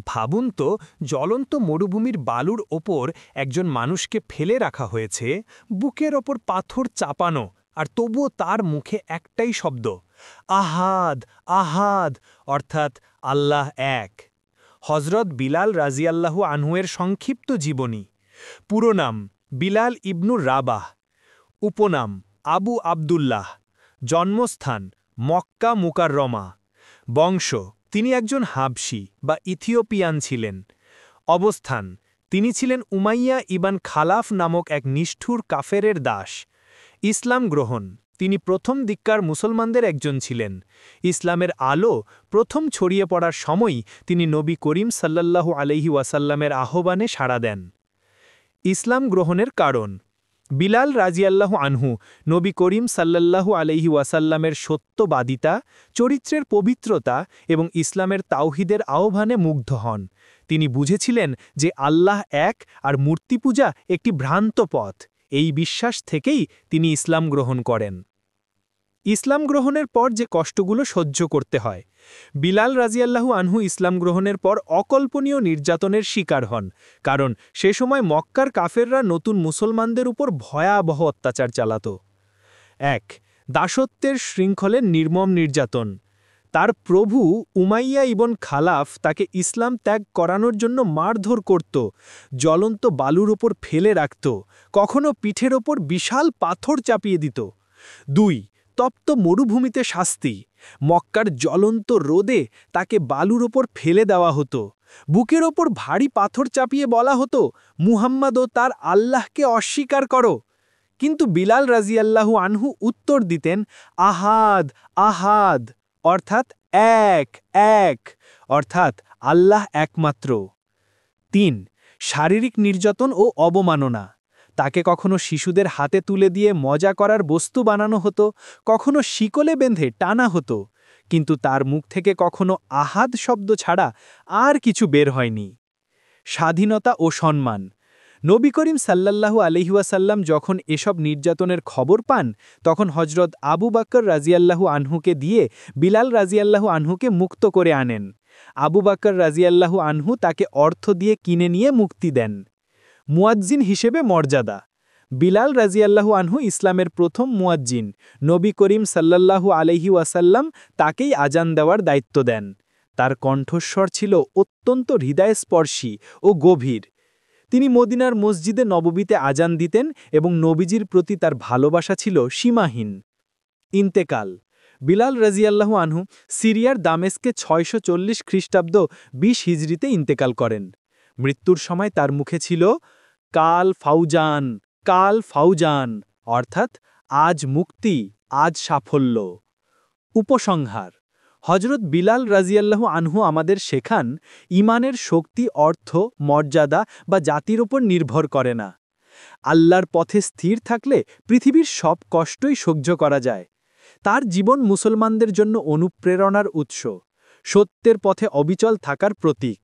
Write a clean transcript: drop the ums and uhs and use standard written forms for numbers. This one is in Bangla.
ভাবুন তো, জ্বলন্ত মরুভূমির বালুর ওপর একজন মানুষকে ফেলে রাখা হয়েছে, বুকের ওপর পাথর চাপানো, আর তবুও তার মুখে একটাই শব্দ, আহাদ আহাদ, অর্থাৎ আল্লাহ এক। হজরত বিলাল রাজিয়াল্লাহু আনহুয়ের সংক্ষিপ্ত জীবনী। পুরো নাম বিলাল ইবনুর রাবাহ, উপনাম আবু আবদুল্লাহ, জন্মস্থান মক্কা মুকাররমা, বংশ তিনি একজন হাবশি বা ইথিওপিয়ান ছিলেন, অবস্থান তিনি ছিলেন উমাইয়া ইবান খালাফ নামক এক নিষ্ঠুর কাফেরের দাস, ইসলাম গ্রহণ তিনি প্রথম দিককার মুসলমানদের একজন ছিলেন, ইসলামের আলো প্রথম ছড়িয়ে পড়ার সময়ই তিনি নবী করিম সাল্লাল্লাহু আলাইহি ওয়াসাল্লামের আহ্বানে সাড়া দেন। ইসলাম গ্রহণের কারণ বিলাল রাজিয়াল্লাহু আনহু নবী করিম সাল্লাল্লাহু আলাইহি ওয়াসাল্লামের সত্যবাদিতা, চরিত্রের পবিত্রতা এবং ইসলামের তাওহিদের আহ্বানে মুগ্ধ হন। তিনি বুঝেছিলেন যে আল্লাহ এক আর মূর্তি পূজা একটি ভ্রান্ত পথ। এই বিশ্বাস থেকেই তিনি ইসলাম গ্রহণ করেন। ইসলাম গ্রহণের পর যে কষ্টগুলো সহ্য করতে হয়। বিলাল রাজিয়াল্লাহু আনহু ইসলাম গ্রহণের পর অকল্পনীয় নির্যাতনের শিকার হন, কারণ সে সময় মক্কার কাফেররা নতুন মুসলমানদের উপর ভয়াবহ অত্যাচার চালাত। ১. দাসত্বের শৃঙ্খলের নির্মম নির্যাতন। তার প্রভু উমাইয়া ইবন খালাফ তাকে ইসলাম ত্যাগ করানোর জন্য মারধর করত, জ্বলন্ত বালুর ওপর ফেলে রাখত, কখনো পিঠের ওপর বিশাল পাথর চাপিয়ে দিত। ২. তপ্ত মরুভূমিতে শাস্তি। মক্কার জ্বলন্ত রোদে তাকে বালুর ওপর ফেলে দেওয়া হতো, বুকের ওপর ভারী পাথর চাপিয়ে বলা হতো, মুহাম্মাদ ও তার আল্লাহকে অস্বীকার করো। কিন্তু বিলাল রাজিয়াল্লাহু আনহু উত্তর দিতেন, আহাদ আহাদ, অর্থাৎ এক এক, অর্থাৎ আল্লাহ একমাত্র। ৩. শারীরিক নির্যাতন ও অবমাননা। তাকে কখনো শিশুদের হাতে তুলে দিয়ে মজা করার বস্তু বানানো হতো, কখনো শিকলে বেঁধে টানা হতো, কিন্তু তার মুখ থেকে কখনো আহাদ শব্দ ছাড়া আর কিছু বের হয়নি। স্বাধীনতা ও সম্মান। নবী করিম সাল্লাল্লাহু আলাইহি ওয়াসাল্লাম যখন এসব নির্যাতনের খবর পান, তখন হজরত আবু বকর রাজিয়াল্লাহু আনহুকে দিয়ে বিলাল রাজিয়াল্লাহু আনহুকে মুক্ত করে আনেন। আবু বকর রাজিয়াল্লাহু আনহু তাকে অর্থ দিয়ে কিনে নিয়ে মুক্তি দেন। মুয়াজ্জিন হিসেবে মর্যাদা। বিলাল রাজিয়াল্লাহু আনহু ইসলামের প্রথম মুয়াজ্জিন, নবী করিম সাল্লাল্লাহু আলাইহি ওয়াসাল্লাম তাকেই আজান দেওয়ার দায়িত্ব দেন। তার কণ্ঠস্বর ছিল অত্যন্ত হৃদয়স্পর্শী ও গভীর। তিনি মদিনার মসজিদে নববীতে আজান দিতেন এবং নবীজির প্রতি তার ভালোবাসা ছিল সীমাহীন। ইন্তেকাল। বিলাল রাজিয়াল্লাহু আনহু সিরিয়ার দামেস্কে 640 খ্রিস্টাব্দ 20 হিজরিতে ইন্তেকাল করেন। মৃত্যুর সময় তার মুখে ছিল কাল ফাউজান, কাল ফাউজান, অর্থাৎ আজ মুক্তি, আজ সাফল্য। উপসংহার। হজরত বিলাল রাজিয়াল্লাহু আনহু আমাদের শেখান, ঈমানের শক্তি অর্থ, মর্যাদা বা জাতির ওপর নির্ভর করে না। আল্লাহর পথে স্থির থাকলে পৃথিবীর সব কষ্টই সহ্য করা যায়। তার জীবন মুসলমানদের জন্য অনুপ্রেরণার উৎস, সত্যের পথে অবিচল থাকার প্রতীক।